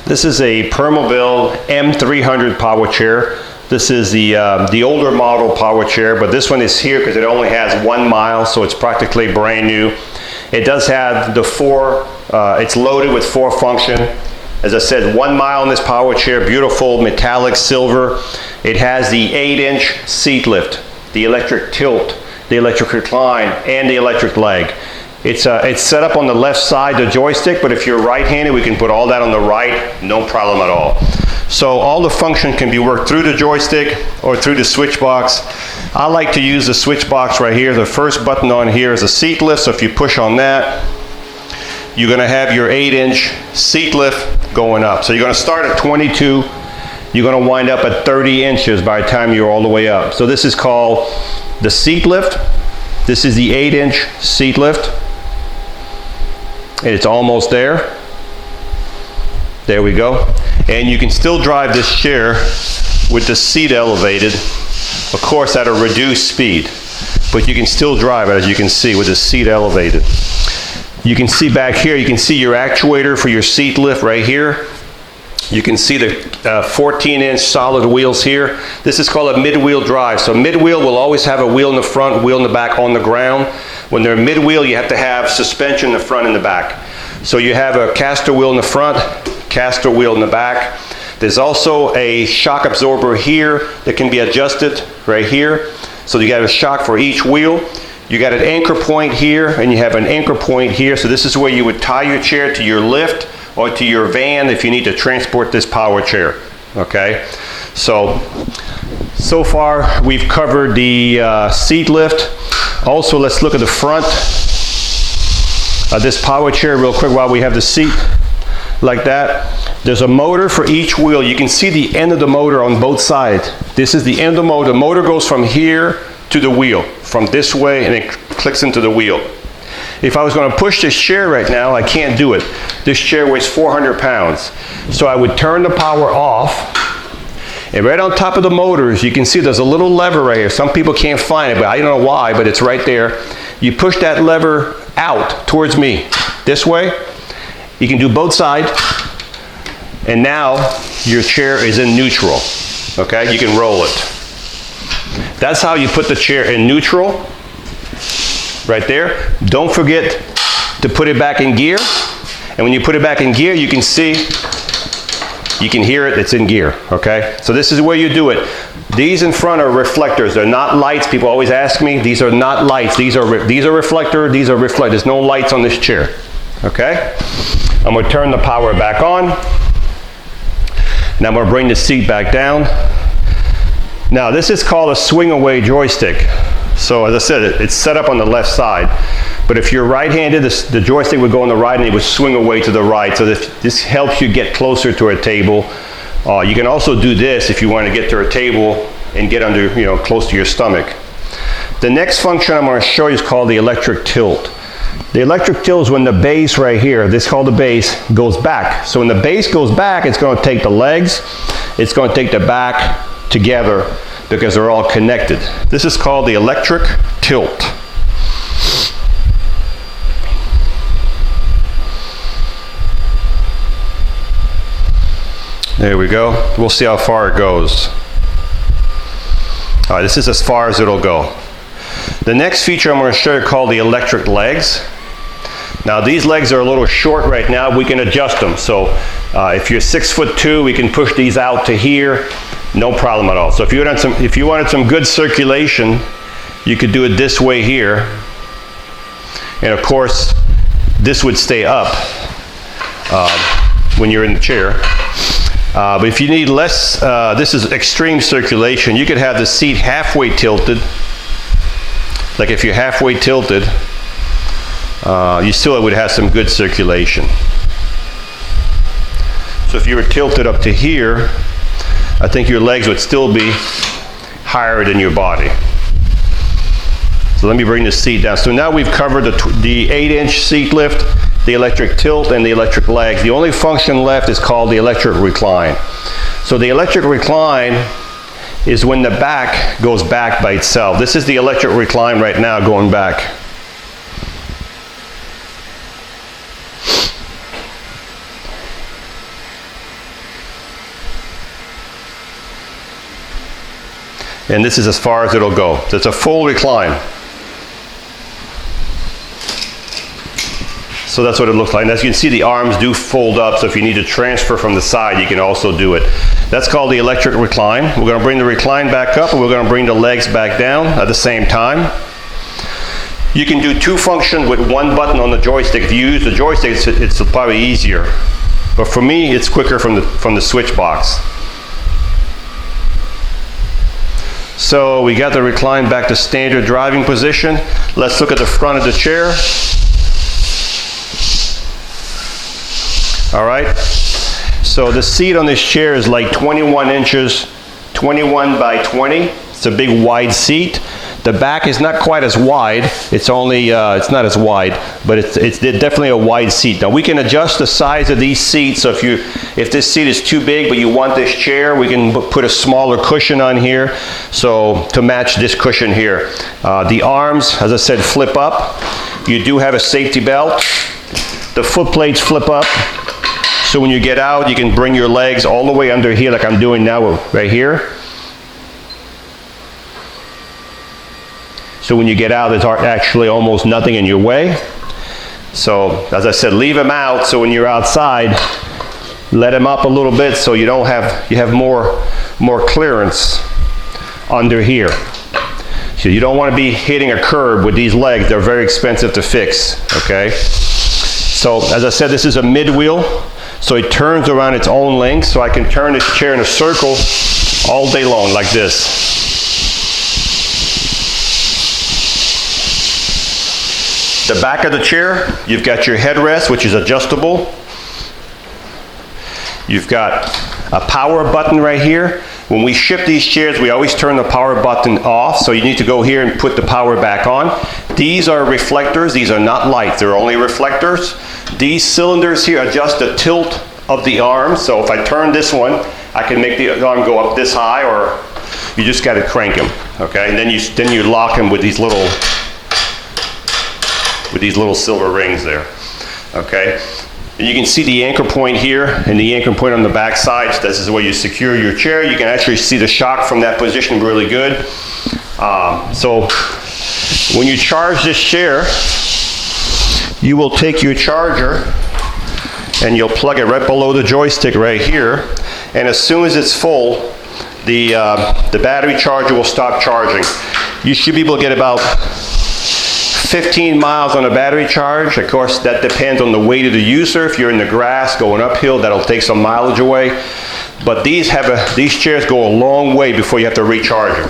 This is a Permobil M300 power chair. This is the older model power chair, but this one is here because it only has 1 mile, so it's practically brand new. It does have the it's loaded with 4 function. As I said, 1 mile in this power chair, beautiful metallic silver. It has the 8-inch seat lift, the electric tilt, the electric recline, and the electric leg. It's set up on the left side, the joystick, but if you're right-handed, we can put all that on the right, no problem at all. So all the function can be worked through the joystick or through the switch box. I like to use the switch box right here. The first button on here is a seat lift, so if you push on that, you're gonna have your 8-inch seat lift going up. So you're gonna start at 22, you're gonna wind up at 30 inches by the time you're all the way up. So this is called the seat lift. This is the 8-inch seat lift. It's almost there. There we go. And you can still drive this chair with the seat elevated, of course at a reduced speed, but you can still drive it, as you can see, with the seat elevated. You can see back here, you can see your actuator for your seat lift right here. You can see the 14-inch solid wheels here. This is called a mid-wheel drive. So mid-wheel will always have a wheel in the front, wheel in the back on the ground. When they're mid-wheel, you have to have suspension in the front and the back. So you have a caster wheel in the front, caster wheel in the back. There's also a shock absorber here that can be adjusted right here. So you got a shock for each wheel. You got an anchor point here, and you have an anchor point here. So this is where you would tie your chair to your lift or to your van if you need to transport this power chair, okay? So far we've covered the seat lift. Also, let's look at the front of this power chair real quick while we have the seat like that. There's a motor for each wheel. You can see the end of the motor on both sides. This is the end of the motor. The motor goes from here to the wheel, from this way, and it clicks into the wheel. If I was going to push this chair right now, I can't do it. This chair weighs 400 pounds. So I would turn the power off, and right on top of the motors, you can see there's a little lever right here. Some people can't find it, but I don't know why, but it's right there. You push that lever out towards me, this way. You can do both sides, and now your chair is in neutral, okay? You can roll it. That's how you put the chair in neutral. Right there. Don't forget to put it back in gear. And when you put it back in gear, you can see, you can hear it, it's in gear, okay? So this is where you do it. These in front are reflectors. They're not lights. People always ask me, these are not lights. These are reflector, these are reflectors. There's no lights on this chair, okay? I'm gonna turn the power back on. Now I'm gonna bring the seat back down. Now this is called a swing away joystick. So as I said, it's set up on the left side. But if you're right-handed, the joystick would go on the right and it would swing away to the right. So this helps you get closer to a table. You can also do this if you want to get to a table and get under, close to your stomach. The next function I'm going to show you is called the electric tilt. The electric tilt is when the base right here, this is called the base, goes back. So when the base goes back, it's going to take the legs, it's going to take the back together, because they're all connected. This is called the electric tilt. There we go. We'll see how far it goes. All right, this is as far as it'll go. The next feature I'm going to show you called the electric legs. Now these legs are a little short right now. We can adjust them. So if you're 6'2", we can push these out to here. No problem at all. So if you wanted some good circulation, you could do it this way here. And of course, this would stay up when you're in the chair. But if you need less, this is extreme circulation, you could have the seat halfway tilted. Like if you're halfway tilted, you still would have some good circulation. So if you were tilted up to here, I think your legs would still be higher than your body. So let me bring the seat down. So now we've covered the 8-inch seat lift, the electric tilt, and the electric legs. The only function left is called the electric recline. So the electric recline is when the back goes back by itself. This is the electric recline right now going back. and this is as far as it'll go. So it's a full recline. So that's what it looks like. And as you can see, the arms do fold up, so if you need to transfer from the side, you can also do it. That's called the electric recline. We're going to bring the recline back up, and we're going to bring the legs back down at the same time. You can do two functions with one button on the joystick. If you use the joystick, it's probably easier. But for me, it's quicker from the switch box. So we got the recline back to standard driving position. Let's look at the front of the chair. All right, so the seat on this chair is like 21 inches, 21 by 20. It's a big wide seat. The back is not quite as wide. It's only, it's not as wide, but it's definitely a wide seat. Now we can adjust the size of these seats. So if this seat is too big, but you want this chair, we can put a smaller cushion on here. So to match this cushion here. The arms, as I said, flip up. You do have a safety belt. The foot plates flip up. So when you get out, you can bring your legs all the way under here like I'm doing now right here. So when you get out, there's actually almost nothing in your way. So as I said, leave them out so when you're outside, let them up a little bit so you have more clearance under here. So you don't want to be hitting a curb with these legs. They're very expensive to fix, okay? So as I said, this is a mid-wheel. So it turns around its own length, so I can turn this chair in a circle all day long like this. The back of the chair, you've got your headrest, which is adjustable. You've got a power button right here. When we ship these chairs, we always turn the power button off, so you need to go here and put the power back on. These are reflectors. These are not lights. They're only reflectors. These cylinders here adjust the tilt of the arm. So if I turn this one, I can make the arm go up this high, or you just got to crank them, okay? And then you lock them with these little silver rings there, okay? And you can see the anchor point here and the anchor point on the back side. So this is where you secure your chair. You can actually see the shock from that position really good. So when you charge this chair, you will take your charger and you'll plug it right below the joystick right here. And as soon as it's full, the battery charger will stop charging. You should be able to get about 15 miles on a battery charge. Of course, that depends on the weight of the user. If you're in the grass going uphill, that'll take some mileage away. But these chairs go a long way before you have to recharge them.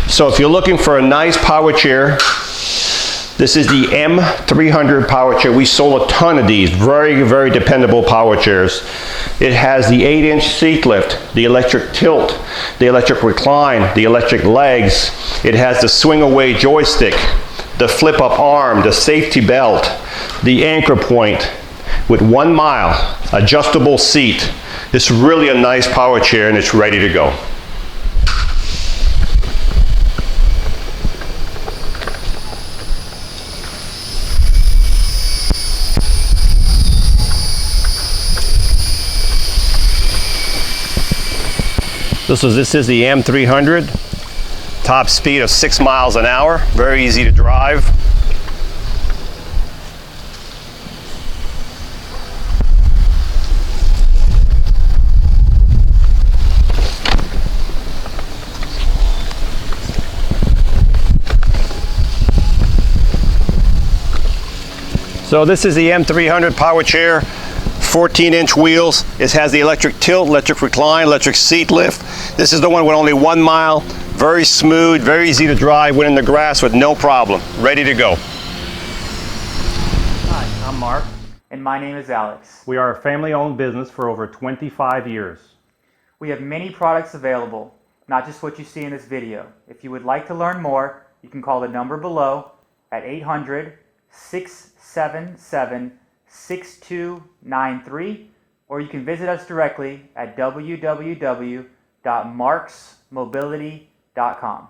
So if you're looking for a nice power chair, this is the M300 power chair. We sold a ton of these. Very, very dependable power chairs. It has the 8-inch seat lift, the electric tilt, the electric recline, the electric legs. It has the swing away joystick, the flip up arm, the safety belt, the anchor point with 1 mile, adjustable seat. It's really a nice power chair and it's ready to go. This is the M300, top speed of 6 miles an hour, very easy to drive. So this is the M300 power chair. 14-inch wheels. It has the electric tilt, electric recline, electric seat lift. This is the one with only 1 mile. Very smooth, very easy to drive. Went in the grass with no problem. Ready to go. Hi, I'm Mark, and my name is Alex. We are a family-owned business for over 25 years. We have many products available, not just what you see in this video. If you would like to learn more, you can call the number below at 800-677-6293, or you can visit us directly at www.marksmobility.com.